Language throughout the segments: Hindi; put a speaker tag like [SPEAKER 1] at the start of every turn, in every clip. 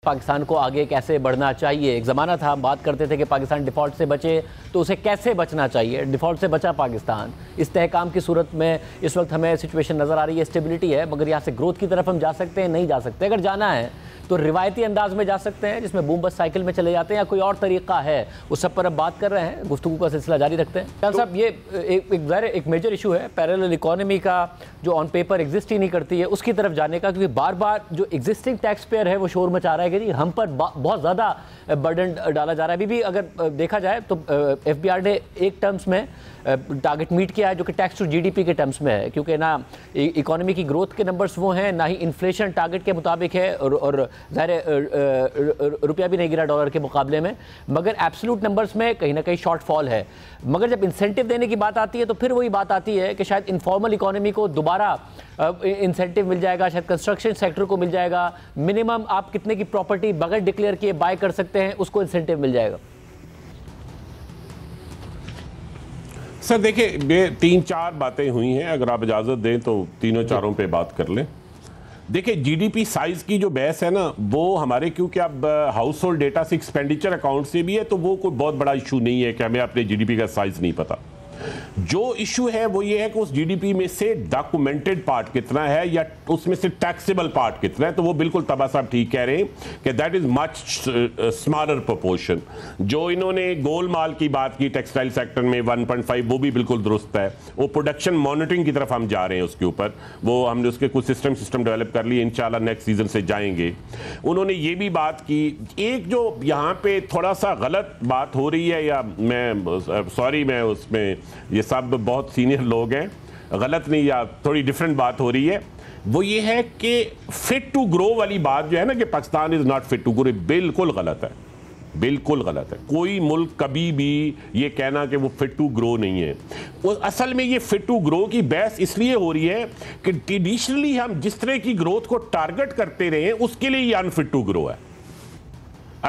[SPEAKER 1] पाकिस्तान को आगे कैसे बढ़ना चाहिए। एक ज़माना था हम बात करते थे कि पाकिस्तान डिफ़ॉल्ट से बचे, तो उसे कैसे बचना चाहिए। डिफ़ॉल्ट से बचा पाकिस्तान, इस्तेहकाम की सूरत में इस वक्त हमें सिचुएशन नज़र आ रही है, स्टेबिलिटी है, मगर यहाँ से ग्रोथ की तरफ हम जा सकते हैं, नहीं जा सकते। अगर जाना है तो रिवायती अंदाज में जा सकते हैं जिसमें बूम बस साइकिल में चले जाते हैं, या कोई और तरीका है, उस सब पर अब बात कर रहे हैं, गुफ्तगू का सिलसिला जारी रखते हैं। तो साहब, ये एक मेजर इशू है पैरेलल इकोनॉमी का, जो ऑन पेपर एग्जिस्ट ही नहीं करती है, उसकी तरफ जाने का, क्योंकि बार बार जो एग्जिस्टिंग टैक्स पेयर है वो शोर मचा रहा है कि जी हम पर बहुत ज़्यादा बर्डन डाला जा रहा है। अभी भी अगर देखा जाए तो FBR ने एक टर्म्स में टारगेट मीट किया है जो कि टैक्स टू GDP के टर्म्स में है, क्योंकि ना इकोनॉमी की ग्रोथ के नंबर्स वो हैं, ना ही इन्फ्लेशन टारगेट के मुताबिक है, और ज़ाहिर रुपया भी नहीं गिरा डॉलर के मुकाबले में, मगर एब्सोल्यूट नंबर्स में कहीं ना कहीं शॉर्टफॉल है। मगर जब इंसेंटिव देने की बात आती है तो फिर वही बात आती है कि शायद इनफॉर्मल इकोनॉमी को दोबारा इंसेंटिव मिल जाएगा, शायद कंस्ट्रक्शन सेक्टर को मिल जाएगा, मिनिमम आप कितने की प्रॉपर्टी बगैर डिक्लेयर किए बाय कर सकते हैं उसको इंसेंटिव मिल जाएगा।
[SPEAKER 2] सर देखिए, ये 3-4 बातें हुई हैं, अगर आप इजाज़त दें तो तीनों चारों पे बात कर लें। देखिए, GDP साइज की जो बहस है ना, वो हमारे, क्योंकि अब हाउस होल्ड डेटा से एक्सपेंडिचर अकाउंट से भी है, तो वो कोई बहुत बड़ा इशू नहीं है कि हमें अपने GDP का साइज नहीं पता। जो इशू है वो ये है कि उस GDP में से डॉक्यूमेंटेड पार्ट कितना है या उसमें से टैक्सेबल पार्ट कितना है। तो वो बिल्कुल तबा साहब ठीक कह रहे हैं कि that is much smaller proportion. जो इन्होंने गोलमाल की बात की टेक्सटाइल सेक्टर में 1.5, वो भी बिल्कुल दुरुस्त है। वो प्रोडक्शन मॉनिटरिंग की तरफ हम जा रहे हैं, उसके ऊपर वो हमने उसके कुछ सिस्टम डेवलप कर लिए, इंशाल्लाह नेक्स्ट सीजन से जाएंगे। उन्होंने ये भी बात की, एक जो यहाँ पे थोड़ा सा गलत बात हो रही है, या मैं सॉरी, मैं उसमें, ये सब बहुत सीनियर लोग हैं, गलत नहीं, या थोड़ी डिफरेंट बात हो रही है, वो ये है कि फिट टू ग्रो वाली बात जो है ना, कि Pakistan is not fit to grow, बिल्कुल गलत है, बिल्कुल गलत है। कोई मुल्क कभी भी ये कहना कि वो फिट टू ग्रो नहीं है। वो असल में ये फिट टू ग्रो की बहस इसलिए हो रही है कि ट्रेडिशनली हम जिस तरह की ग्रोथ को टारगेट करते रहे हैं, उसके लिए ये अनफिट टू ग्रो है।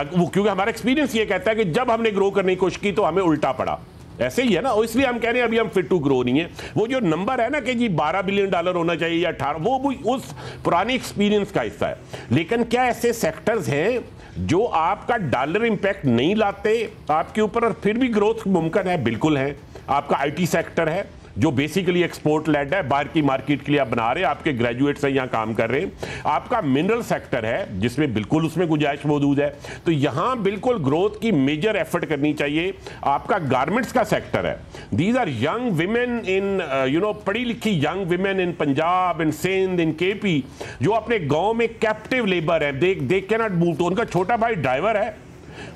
[SPEAKER 2] वो क्योंकि हमारा एक्सपीरियंस ये कहता है कि जब हमने ग्रो करने की कोशिश की तो हमें उल्टा पड़ा, ऐसे ही है ना। और इसलिए हम कह रहे हैं अभी हम फिट टू ग्रो नहीं है। वो जो नंबर है ना कि जी $12 बिलियन होना चाहिए या 18, वो भी उस पुराने एक्सपीरियंस का हिस्सा है। लेकिन क्या ऐसे सेक्टर्स हैं जो आपका डॉलर इंपैक्ट नहीं लाते आपके ऊपर और फिर भी ग्रोथ मुमकिन है? बिल्कुल है। आपका IT सेक्टर है जो बेसिकली एक्सपोर्ट लेड है, बाहर की मार्केट के लिए आप बना रहे हैं, आपके ग्रेजुएट्स हैं यहाँ काम कर रहे हैं। आपका मिनरल सेक्टर है जिसमें बिल्कुल उसमें गुंजाइश मौजूद है, तो यहाँ बिल्कुल ग्रोथ की मेजर एफर्ट करनी चाहिए। आपका गारमेंट्स का सेक्टर है, these are young women in पढ़ी लिखी young women in Punjab, in Sindh, in KP, जो अपने गाँव में कैप्टिव लेबर है, दे कैन नॉट मूव। तो उनका छोटा भाई ड्राइवर है,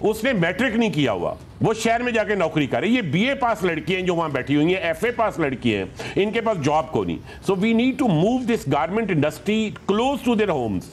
[SPEAKER 2] उसने मैट्रिक नहीं किया हुआ, वो शहर में जाके नौकरी करे। ये BA पास लड़की हैं जो वहां बैठी हुई हैं, FA पास लड़की हैं, इनके पास जॉब को नहीं। So we need to move this garment industry close to their homes.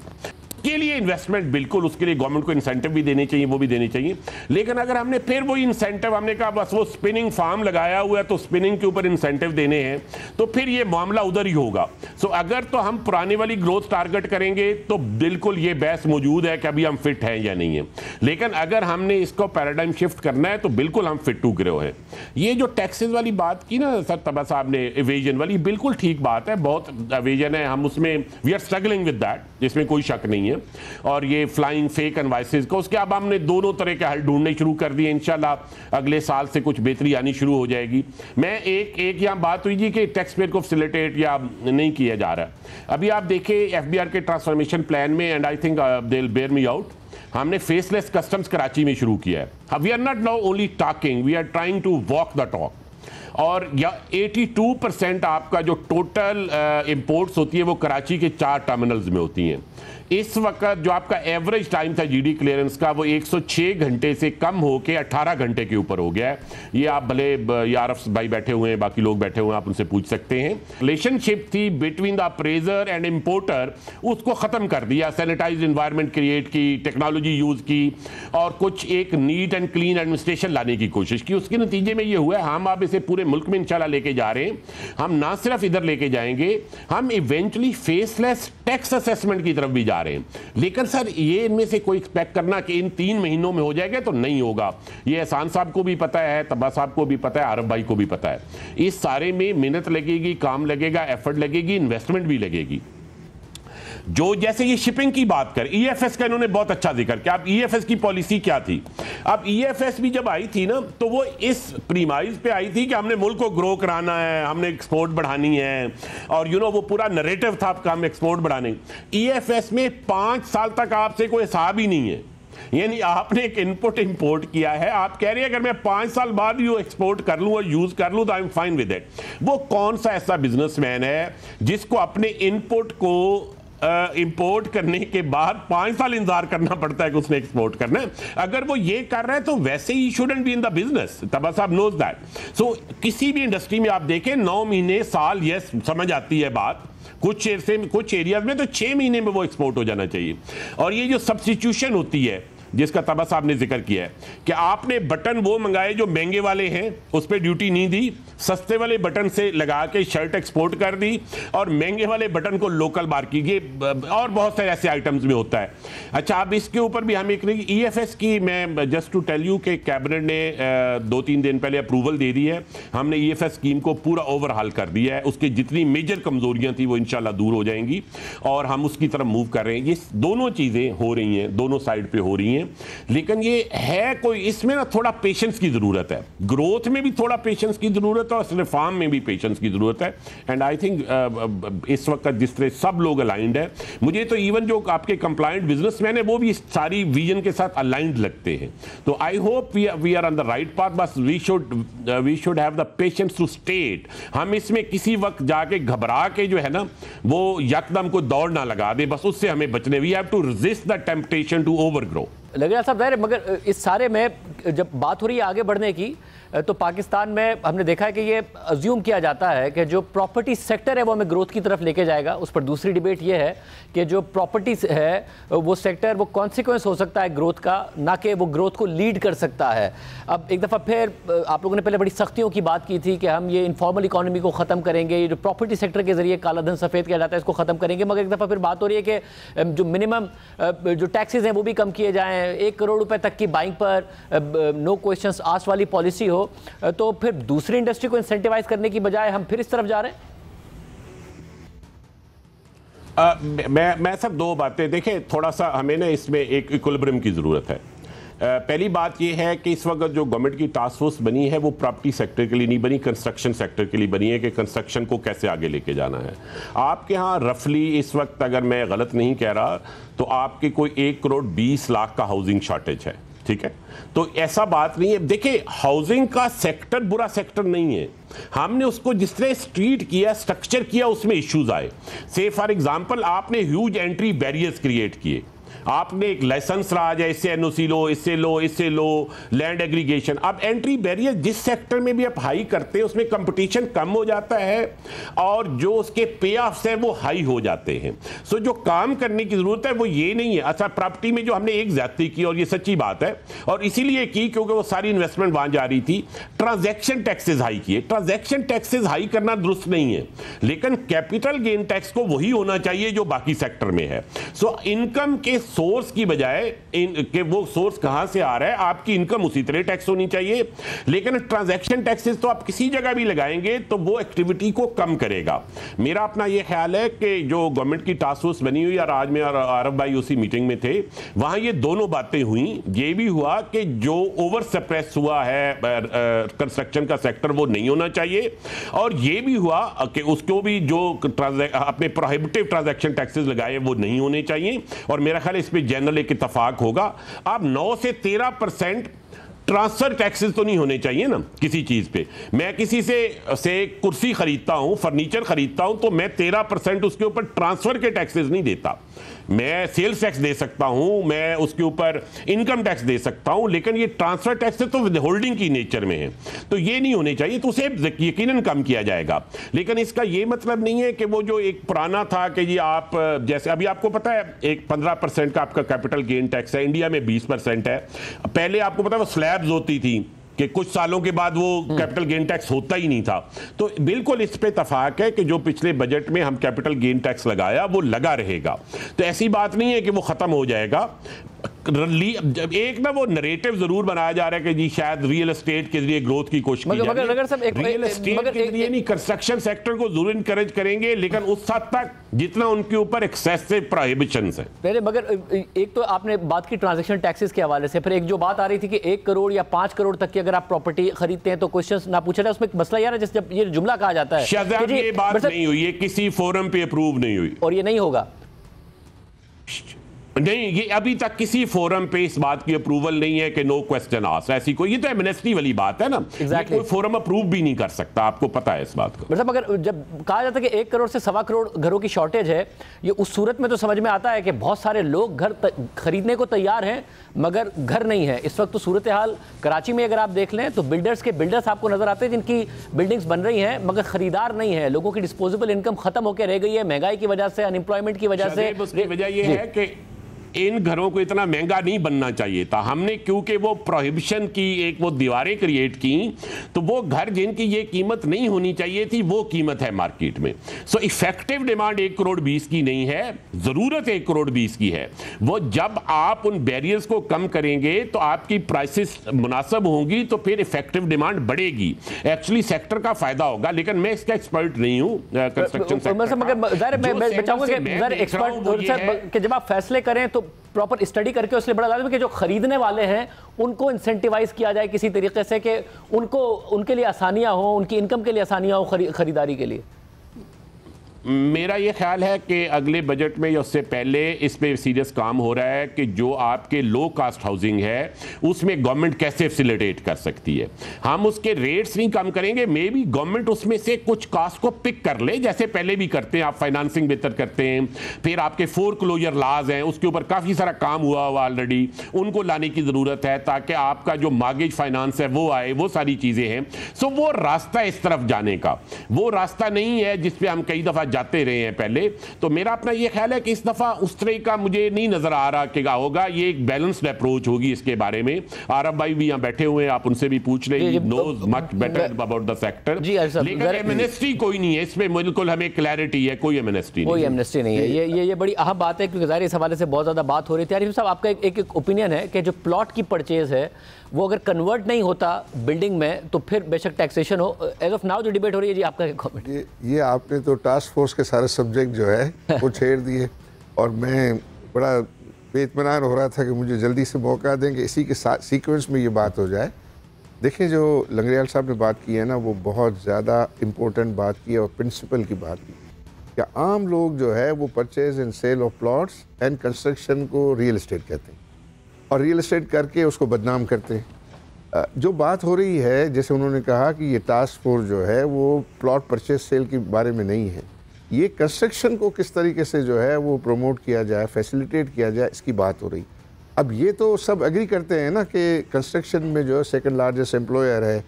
[SPEAKER 2] के लिए इन्वेस्टमेंट, बिल्कुल उसके लिए गवर्नमेंट को इंसेंटिव भी देने चाहिए, वो भी देने चाहिए। लेकिन अगर हमने फिर वो इंसेंटिव, हमने कहा बस वो स्पिनिंग फार्म लगाया हुआ है तो स्पिनिंग के ऊपर इंसेंटिव देने हैं, तो फिर ये मामला उधर ही होगा। सो अगर तो हम पुराने वाली ग्रोथ टारगेट करेंगे तो बिल्कुल ये बहस मौजूद है कि अभी हम फिट हैं या नहीं है। लेकिन अगर हमने इसको पैराडाइम शिफ्ट करना है तो बिल्कुल हम फिट टू ग्रो हैं। ये जो टैक्सेस वाली बात की ना सर तबा साहब ने, एवेजन वाली, बिल्कुल ठीक बात है, बहुत एवेजन है, हम उसमें we are struggling with that, इसमें कोई शक नहीं है। और ये फ्लाइंग फेक एनवाइसेस को, उसके अब हमने दोनों तरह के हल ढूंढने शुरू कर दिए, इंशाल्लाह अगले साल से कुछ बेहतरी आनी शुरू हो जाएगी। मैं एक यहाँ बात हुई जी कि टैक्स पेयर को फैसिलिटेट या नहीं किया जा रहा। अभी आप देखें FBR के ट्रांसफॉर्मेशन प्लान में, and I think they will bear me out, हमने फेसलेस कस्टम्स कराची में शुरू किया है। We are not now only talking, we are trying to walk the talk. और 82% आपका जो टोटल इंपोर्ट्स होती है वो कराची के 4 टर्मिनल्स में होती हैं। इस वक्त जो आपका एवरेज टाइम था GD क्लियरेंस का, वो 106 घंटे से कम होकर 18 घंटे के ऊपर हो गया है। ये आप भले आरफ भाई बैठे हुए हैं, बाकी लोग बैठे हुए हैं, आप उनसे पूछ सकते हैं। रिलेशनशिप थी between the appraisal and importer, उसको ख़त्म कर दिया, सैनिटाइज इन्वायरमेंट क्रिएट की, टेक्नोलॉजी यूज़ की और कुछ एक नीट एंड क्लीन एडमिनिस्ट्रेशन लाने की कोशिश की। उसके नतीजे में ये हुआ है, हम अब इसे पूरे मुल्क में इंशाल्लाह लेके जा रहे हैं। हम ना सिर्फ इधर लेके जाएंगे, हम इवेंचुअली फेसलेस टैक्स असेसमेंट की तरफ भी जा रहे हैं। लेकिन सर ये इनमें से कोई एक्सपेक्ट करना कि इन 3 महीनों में हो जाएगा तो नहीं होगा। ये एहसान साहब को भी पता है, तब्बा साहब को भी पता है, आरफ भाई को भी पता है। इस सारे में मेहनत लगेगी, काम लगेगा, एफर्ट लगेगी, इन्वेस्टमेंट भी लगेगी। जो जैसे ये शिपिंग की बात कर, ईएफएस का इन्होंने बहुत अच्छा जिक्र किया। अब ईएफएस की पॉलिसी क्या थी? अब ईएफएस भी जब आई थी ना, तो वो इस प्रीमाइज पे आई थी कि हमने मुल्क को ग्रो कराना है, हमने एक्सपोर्ट बढ़ानी है, और वो पूरा नरेटिव था कि हम एक्सपोर्ट बढ़ाने। ईएफएस में 5 साल तक आपसे कोई हिसाब ही नहीं है, यानी आपने एक इनपुट इंपोर्ट किया है, आप कह रहे हैं अगर मैं 5 साल बाद यू एक्सपोर्ट कर लूं और यूज कर लूं तो I am fine with it. वो कौन सा ऐसा बिजनेसमैन है जिसको अपने इनपुट को इंपोर्ट करने के बाद 5 साल इंतजार करना पड़ता है कि उसने एक्सपोर्ट करना है? अगर वो ये कर रहा है तो वैसे he shouldn't be in the business. तबा साहब नोज दैट। सो किसी भी इंडस्ट्री में आप देखें 9 महीने, साल, यस समझ आती है बात, कुछ एरियाज में तो 6 महीने में वो एक्सपोर्ट हो जाना चाहिए। और ये जो सब्स्टिट्यूशन होती है जिसका तबा साहब ने जिक्र किया है कि आपने बटन वो मंगाए जो महंगे वाले हैं, उस पर ड्यूटी नहीं दी, सस्ते वाले बटन से लगा के शर्ट एक्सपोर्ट कर दी, और महंगे वाले बटन को लोकल मार्केट, ये और बहुत सारे ऐसे आइटम्स में होता है। अच्छा, अब इसके ऊपर भी हम एक ईएफएस की, मैं जस्ट टू टेल यू कि कैबिनेट ने 2-3 दिन पहले अप्रूवल दे दी है। हमने ईएफएस स्कीम को पूरा ओवरहाल कर दिया है, उसकी जितनी मेजर कमजोरियां थी वो इंशाल्लाह दूर हो जाएंगी और हम उसकी तरफ मूव कर रहे हैं। ये दोनों चीजें हो रही हैं, दोनों साइड पे हो रही हैं, लेकिन ये है कोई, इसमें ना थोड़ा पेशेंस की जरूरत है, ग्रोथ में भी थोड़ा पेशेंस की जरूरत है और रिफॉर्म में भी पेशेंस की जरूरत है। एंड आई थिंक इस वक्त जिस तरह सब लोग अलाइंड है, मुझे तो इवन जो आपके कंप्लायंट बिजनेसमैन है वो भी इस सारी विजन के साथ अलाइंड लगते हैं। तो I hope we are on the right path, बस we should have the patience to state. हम इसमें किसी वक्त जाके घबरा के जो है ना वो यकदम को दौड़ ना लगा दे, बस उससे हमें बचने। We have to resist the temptation to overgrow.
[SPEAKER 1] लगेगा साहब जाहिर है, मगर इस सारे में जब बात हो रही है आगे बढ़ने की, तो पाकिस्तान में हमने देखा है कि ये अज्यूम किया जाता है कि जो प्रॉपर्टी सेक्टर है वो हमें ग्रोथ की तरफ लेके जाएगा। उस पर दूसरी डिबेट ये है कि जो प्रॉपर्टी है वो सेक्टर, वो कॉन्सिक्वेंस हो सकता है ग्रोथ का, ना कि वो ग्रोथ को लीड कर सकता है। अब एक दफ़ा फिर आप लोगों ने पहले बड़ी सख्तियों की बात की थी कि हम ये इनफॉर्मल इकॉनमी को ख़त्म करेंगे, ये जो प्रॉपर्टी सेक्टर के जरिए काला धन सफ़ेद किया जाता है इसको ख़त्म करेंगे, मगर एक दफ़ा फिर बात हो रही है कि जो मिनिमम जो टैक्सेस हैं वो भी कम किए जाएँ, 1 करोड़ रुपए तक की बाइंग पर नो क्वेश्चंस आस्क्ड वाली पॉलिसी हो। तो फिर दूसरी इंडस्ट्री को इंसेंटिवाइज करने की बजाय हम फिर इस तरफ जा रहे हैं।
[SPEAKER 2] मैं सब 2 बातें देखें, थोड़ा सा हमें ना इसमें एक इक्विलिब्रियम की जरूरत है। पहली बात यह है कि इस वक्त जो गवर्नमेंट की टास्क फोर्स बनी है वो प्रॉपर्टी सेक्टर के लिए नहीं बनी, कंस्ट्रक्शन सेक्टर के लिए बनी है कि कंस्ट्रक्शन को कैसे आगे लेके जाना है। आपके यहाँ रफली इस वक्त, अगर मैं गलत नहीं कह रहा, तो आपके कोई 1 करोड़ 20 लाख का हाउसिंग शॉर्टेज है, ठीक है? तो ऐसा बात नहीं है। देखिए, हाउसिंग का सेक्टर बुरा सेक्टर नहीं है, हमने उसको जिस तरह स्ट्रीट किया, स्ट्रक्चर किया, उसमें इश्यूज आए। से फॉर एग्जांपल आपने ह्यूज एंट्री बैरियर्स क्रिएट किए, आपने एक लाइसेंस राज है, इससे एनओसी लो, इससे लो, इससे लो, लैंड एग्रीगेशन। अब एंट्री बैरियर जिस सेक्टर में भी आप हाई करते हैं उसमें कंपटीशन कम हो जाता है और जो उसके पे ऑफ्स हैं वो हाई हो जाते हैं। सो जो काम करने की जरूरत है वो ये नहीं है। अच्छा, प्रॉपर्टी में जो हमने एक ज्यादती की, और ये सच्ची बात है, और इसीलिए की क्योंकि वो सारी इन्वेस्टमेंट वहां जा रही थी, ट्रांजैक्शन टैक्सेस हाई किए। ट्रांजैक्शन टैक्सेस हाई करना दुरुस्त नहीं है, लेकिन कैपिटल गेन टैक्स को वही होना चाहिए जो बाकी सेक्टर में है। सो इनकम के सोर्स की बजाय कि वो सोर्स कहां से आ रहा है, आपकी इनकम उसी तरह टैक्स होनी चाहिए। लेकिन ट्रांजैक्शन टैक्सेस तो आप किसी जगह भी लगाएंगे तो वो एक्टिविटी को कम करेगा। मेरा अपना ये ख्याल है कि जो गवर्नमेंट की टास्क फोर्स बनी हुई, और आज में आरफ भाई उसी मीटिंग में थे, वहां ये दोनों बातें हुई। ये भी हुआ कि जो ओवर सप्रेस हुआ है कंस्ट्रक्शन का सेक्टर वो नहीं होना चाहिए, और ये भी हुआ कि उसको भी जो अपने प्रोहिबिटिव ट्रांजैक्शन टैक्सेस लगाए वो नहीं होने चाहिए। और मेरा ख्याल इस पे जनरल एक इत्तेफाक होगा। अब 9 से 13% ट्रांसफर टैक्सेस तो नहीं होने चाहिए ना किसी चीज पे। मैं किसी से कुर्सी खरीदता हूं, फर्नीचर खरीदता हूं, तो मैं 13% उसके ऊपर ट्रांसफर के टैक्सेस नहीं देता। मैं सेल्स टैक्स दे सकता हूं, मैं उसके ऊपर इनकम टैक्स दे सकता हूं, लेकिन ये ट्रांसफर टैक्स तो होल्डिंग की नेचर में है, तो ये नहीं होने चाहिए। तो उसे यकीनन कम किया जाएगा। लेकिन इसका ये मतलब नहीं है कि वो जो एक पुराना था कि जी आप, जैसे अभी आपको पता है एक 15% का आपका कैपिटल गेन टैक्स है, इंडिया में 20% है। पहले आपको पता है वो स्लैब्स होती थी कि कुछ सालों के बाद वो कैपिटल गेन टैक्स होता ही नहीं था। तो बिल्कुल इस पे इत्तेफाक है कि जो पिछले बजट में हम कैपिटल गेन टैक्स लगाया वो लगा रहेगा। तो ऐसी बात नहीं है कि वो खत्म हो जाएगा। एक ना वो नरेटिव जरूर बनाया जा रहा है कि जी शायद रियल एस्टेट के जरिए ग्रोथ की कोशिश की जा रही है। रियल एस्टेट के जरिए नहीं, कंस्ट्रक्शन सेक्टर को जरूर इनकरेज करेंगे, लेकिन उस हद तक जितना उनके ऊपर एक्सेसिव प्रोहिबिशंस है।
[SPEAKER 1] मगर एक तो आपने बात की ट्रांजैक्शन टैक्सेस के हवाले से, फिर एक जो बात आ रही थी कि 1 करोड़ या 5 करोड़ तक की अगर आप प्रॉपर्टी खरीदते हैं तो क्वेश्चन ना पूछा जाए। उसमें एक मसला यार है, जब ये जुमला कहा जाता है
[SPEAKER 2] शाहजाद, ये बात नहीं हुई, ये किसी फोरम पे अप्रूव नहीं हुई
[SPEAKER 1] और ये नहीं होगा
[SPEAKER 2] नहीं, ये अभी तक किसी फोरम पे इस बात की अप्रूवल नहीं है कि नो क्वेश्चन आस्क्ड, ऐसी कोई, ये तो एमनेस्टी वाली बात है ना।
[SPEAKER 1] Exactly.
[SPEAKER 2] कोई फोरम अप्रूव भी नहीं कर सकता, आपको पता है इस बात को।
[SPEAKER 1] मतलब अगर जब कहा जाता है कि 1 करोड़ से 1.25 करोड़ घरों की शॉर्टेज है, ये उस सूरत में तो समझ में आता है कि बहुत सारे लोग घर खरीदने को तैयार हैं मगर घर नहीं है। इस वक्त तो सूरत हाल कराची में अगर आप देख लें तो बिल्डर्स आपको नजर आते हैं जिनकी बिल्डिंग्स बन रही हैं मगर खरीदार नहीं है। लोगों की डिस्पोजेबल इनकम खत्म होकर रह गई है, महंगाई की वजह से, अनएम्प्लॉयमेंट की वजह से।
[SPEAKER 2] उसकी वजह यह है कि इन घरों को इतना महंगा नहीं बनना चाहिए था। हमने क्योंकि वो प्रोहिबिशन की एक वो दीवारें क्रिएट की, तो वो घर जिनकी ये कीमत नहीं होनी चाहिए थी वो कीमत है मार्केट में। सो इफेक्टिव डिमांड 1 करोड़ 20 की नहीं है, जरूरत 1 करोड़ 20 की है। वो जब आप उन बैरियर्स को कम करेंगे तो आपकी प्राइसेस मुनासिब होंगी, तो फिर इफेक्टिव डिमांड बढ़ेगी, एक्चुअली सेक्टर का फायदा होगा। लेकिन मैं इसका एक्सपर्ट नहीं हूं कंस्ट्रक्शन सेक्टर
[SPEAKER 1] कि जब आप फैसले करें तो प्रॉपर स्टडी करके उसलिए बड़ा लाजमी कि जो खरीदने वाले हैं उनको इंसेंटिवाइज किया जाए किसी तरीके से कि उनके लिए आसानियां हो, उनकी इनकम के लिए आसानियां हो खरीदारी के लिए।
[SPEAKER 2] मेरा ये ख्याल है कि अगले बजट में या उससे पहले इस पे सीरियस काम हो रहा है कि जो आपके लो कास्ट हाउसिंग है उसमें गवर्नमेंट कैसे फैसिलिटेट कर सकती है। हम उसके रेट्स नहीं कम करेंगे, मे बी गवर्नमेंट उसमें से कुछ कास्ट को पिक कर ले, जैसे पहले भी करते हैं। आप फाइनेंसिंग बेहतर करते हैं, फिर आपके फोरक्लोजर लॉज हैं, उसके ऊपर काफ़ी सारा काम हुआ हुआ ऑलरेडी, उनको लाने की ज़रूरत है ताकि आपका जो मॉर्गेज फाइनेंस है वो आए, वो सारी चीज़ें हैं। सो वो रास्ता इस तरफ जाने का वो रास्ता नहीं है जिस पर हम कई दफ़ा जाते रहे हैं पहले। तो मेरा अपना ये ख्याल है कि इस दफा उस तरह का मुझे नहीं नजर आ रहा कि होगा। ये एक बैलेंस्ड अप्रोच होगी इसके बारे में। आरब भाई भी यहाँ बैठे हुए हैं, आप उनसे भी पूछ रहे हैं, knows much better about the sector. लेकिन एमनेस्टी कोई नहीं है इसमें, बिल्कुल हमें क्लैरिटी है, कोई एमनेस्टी
[SPEAKER 1] नहीं है। ये बड़ी अहम बात है क्योंकि ज़ाहिर इस हवाले से बहुत ज़्यादा बात हो रही थी। आरिफ साहब, आपका एक ओपिनियन है कि जो प्लॉट की परचेज है वो अगर कन्वर्ट नहीं होता बिल्डिंग में तो फिर बेशक टैक्सेशन हो। एज ऑफ नाउ जो डिबेट हो रही है जी, आपका कमेंट।
[SPEAKER 3] ये आपने तो टास्क फोर्स के सारे सब्जेक्ट जो है वो छेड़ दिए और मैं बड़ा बेइत्मीनान हो रहा था कि मुझे जल्दी से मौका दें कि इसी के साथ सीक्वेंस में ये बात हो जाए। देखिए, जो लंगड़ियाल साहब ने बात की है ना, वो बहुत ज़्यादा इम्पोर्टेंट बात की है और प्रिंसिपल की बात की कि आम लोग जो है वो purchase and sale of plots and construction को रियल इस्टेट कहते हैं और रियल इस्टेट करके उसको बदनाम करते हैं। जो बात हो रही है, जैसे उन्होंने कहा कि ये टास्क फोर्स जो है वो प्लॉट परचेज सेल के बारे में नहीं है, ये कंस्ट्रक्शन को किस तरीके से जो है वो प्रमोट किया जाए, फैसिलिटेट किया जाए, इसकी बात हो रही। अब ये तो सब एग्री करते हैं ना कि कंस्ट्रक्शन में जो है सेकंड लार्जेस्ट एम्प्लॉयर है,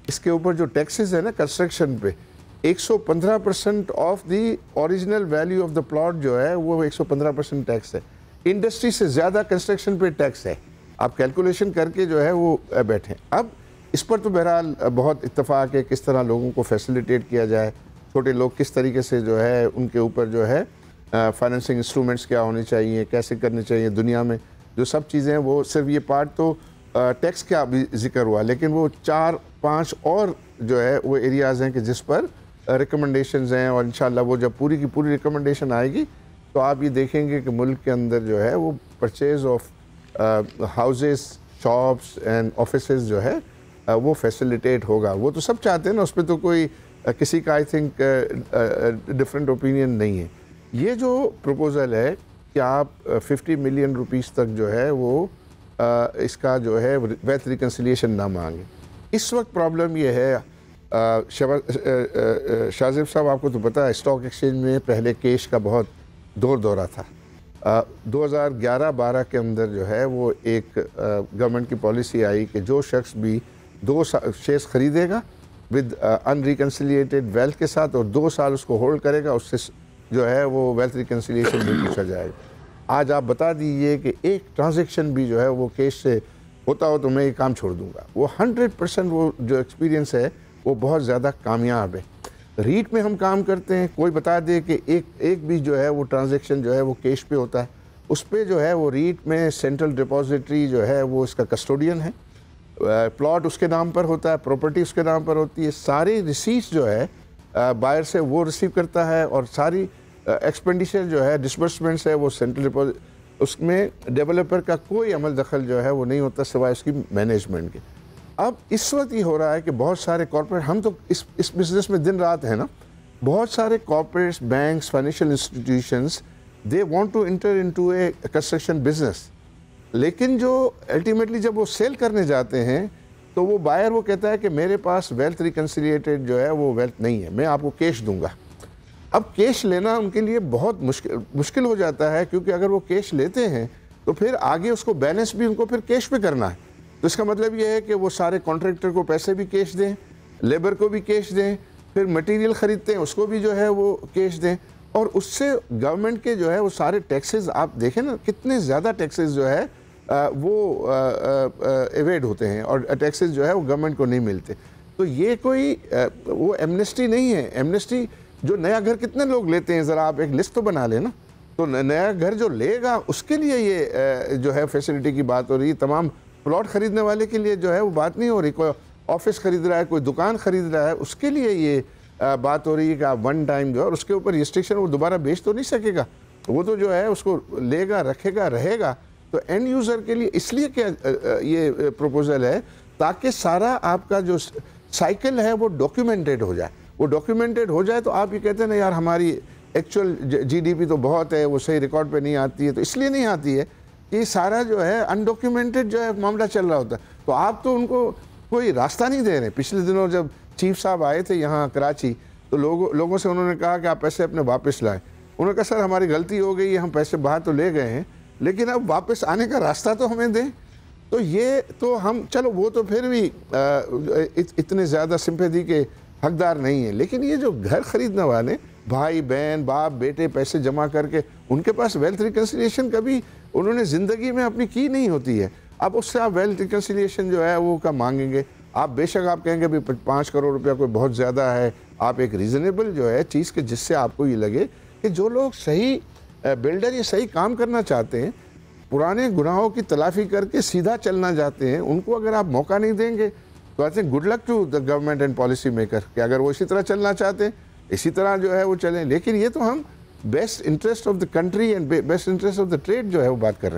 [SPEAKER 3] इसके ऊपर जो टैक्सेस है ना कंस्ट्रक्शन पे 115% of the original value of the plot जो है वो 115% टैक्स है। इंडस्ट्री से ज़्यादा कंस्ट्रक्शन पे टैक्स है। आप कैलकुलेशन करके जो है वो बैठें। अब इस पर तो बहरहाल बहुत इत्तेफाक है किस तरह लोगों को फैसिलिटेट किया जाए, छोटे लोग किस तरीके से जो है उनके ऊपर जो है फाइनेंसिंग इंस्ट्रूमेंट्स क्या होने चाहिए, कैसे करने चाहिए। दुनिया में जो सब चीज़ें हैं वो सिर्फ ये पार्ट तो टैक्स का भी जिक्र हुआ, लेकिन वो 4-5 और जो है वो एरियाज़ हैं कि जिस पर रिकमेंडेशंस हैं और इंशाल्लाह वो जब पूरी की पूरी रिकमेंडेशन आएगी तो आप ये देखेंगे कि मुल्क के अंदर जो है वो purchase of houses, shops and offices जो है वो फैसिलिटेट होगा। वो तो सब चाहते हैं ना, उस पर तो कोई किसी का आई थिंक डिफरेंट ओपिनियन नहीं है। ये जो प्रपोज़ल है कि आप 50 मिलियन रुपीस तक जो है वो इसका जो है वेल्थ रिकन्सिलिएशन ना मांगे। इस वक्त प्रॉब्लम ये है, शाहज़ेब साहब आपको तो पता है स्टॉक एक्सचेंज में पहले केश का बहुत दौरा था। 2011-12 के अंदर जो है वो एक गवर्नमेंट की पॉलिसी आई कि जो शख्स भी 2 शेयर्स ख़रीदेगा विद अनरिकन्सिलिएटेड वेल्थ के साथ और 2 साल उसको होल्ड करेगा, उससे जो है वो वेल्थ रिकन्सिलिएशन भी पूछा जाएगा। आज आप बता दीजिए कि एक ट्रांजैक्शन भी जो है वो केस से होता हो तो मैं ये काम छोड़ दूँगा। वो 100% वो जो एक्सपीरियंस है वो बहुत ज़्यादा कामयाब है। रीट में हम काम करते हैं, कोई बता दे कि एक भी जो है वो ट्रांजैक्शन जो है वो कैश पे होता है, उस पर जो है वो रीट में सेंट्रल डिपॉजिटरी जो है वो इसका कस्टोडियन है, प्लॉट उसके नाम पर होता है, प्रॉपर्टी उसके नाम पर होती है, सारी रिसीट्स जो है बायर से वो रिसीव करता है, और सारी एक्सपेंडिचर जो है डिसबर्समेंट्स है वो सेंट्रल डिपॉजिट, उसमें डेवलपर का कोई अमल दखल जो है वो नहीं होता सिवाय उसकी मैनेजमेंट के। अब इस वक्त ये हो रहा है कि बहुत सारे कॉर्पोरेट, हम तो इस बिजनेस में दिन रात है ना, बहुत सारे corporates, banks, financial institutions, they want to enter into a construction business, लेकिन जो अल्टीमेटली जब वो सेल करने जाते हैं तो वो बायर वो कहता है कि मेरे पास वेल्थ रिकन्सिलिएटेड जो है वो वेल्थ नहीं है, मैं आपको कैश दूंगा। अब कैश लेना उनके लिए बहुत मुश्किल हो जाता है, क्योंकि अगर वो कैश लेते हैं तो फिर आगे उसको बैलेंस भी उनको फिर कैश पे करना है। तो इसका मतलब ये है कि वो सारे कॉन्ट्रैक्टर को पैसे भी कैश दें, लेबर को भी कैश दें, फिर मटेरियल ख़रीदते हैं उसको भी जो है वो कैश दें, और उससे गवर्नमेंट के जो है वो सारे टैक्सेस आप देखें ना, कितने ज़्यादा टैक्सेस जो है वो एवेड होते हैं, और टैक्सेस जो है वो गवर्नमेंट को नहीं मिलते। तो ये कोई वो एमनेस्टी नहीं है। एमनेस्टी जो नया घर कितने लोग लेते हैं, ज़रा आप एक लिस्ट तो बना लेना, तो नया घर जो लेगा उसके लिए ये जो है फैसिलिटी की बात हो रही है। तमाम प्लॉट ख़रीदने वाले के लिए जो है वो बात नहीं हो रही। कोई ऑफिस ख़रीद रहा है, कोई दुकान ख़रीद रहा है, उसके लिए ये बात हो रही है कि आप वन टाइम जो है, और उसके ऊपर रिस्ट्रिक्शन, वो दोबारा बेच तो नहीं सकेगा, वो तो जो है उसको लेगा, रखेगा, रहेगा। तो एंड यूज़र के लिए इसलिए क्या ये प्रपोजल है, ताकि सारा आपका जो साइकिल है वो डॉक्यूमेंटेड हो जाए। वो डॉक्यूमेंटेड हो जाए तो आप ये कहते हैं ना यार हमारी एक्चुअल जीडीपी तो बहुत है, वो सही रिकॉर्ड पे नहीं आती है। तो इसलिए नहीं आती है कि सारा जो है अनडॉक्यूमेंटेड जो है मामला चल रहा होता है। तो आप तो उनको कोई रास्ता नहीं दे रहे। पिछले दिनों जब चीफ साहब आए थे यहाँ कराची, तो लोगों से उन्होंने कहा कि आप पैसे अपने वापस लाएं। उन्होंने कहा सर हमारी गलती हो गई है, हम पैसे बाहर तो ले गए हैं, लेकिन अब वापस आने का रास्ता तो हमें दें। तो ये तो हम, चलो वो तो फिर भी इतने ज़्यादा सिंपैथी के हकदार नहीं है, लेकिन ये जो घर ख़रीदने वाले भाई बहन बाप बेटे पैसे जमा करके, उनके पास वेल्थ रिकन्सिलिएशन कभी उन्होंने ज़िंदगी में अपनी की नहीं होती है। अब उससे आप वेल्थ रिकन्सिलिएशन जो है वो कब मांगेंगे आप? बेशक आप कहेंगे भी 5 करोड़ रुपया कोई बहुत ज़्यादा है, आप एक रीज़नेबल जो है चीज़ के जिससे आपको ये लगे कि जो लोग सही बिल्डर ये सही काम करना चाहते हैं, पुराने गुनाहों की तलाफ़ी करके सीधा चलना चाहते हैं, उनको अगर आप मौका नहीं देंगे तो I think good luck to the government and policy maker कि अगर वो इसी तरह चलना चाहते हैं इसी तरह जो है वो चलें। लेकिन ये तो हम best interest of the country and best interest of the trade जो है वो बात कर रहे हैं।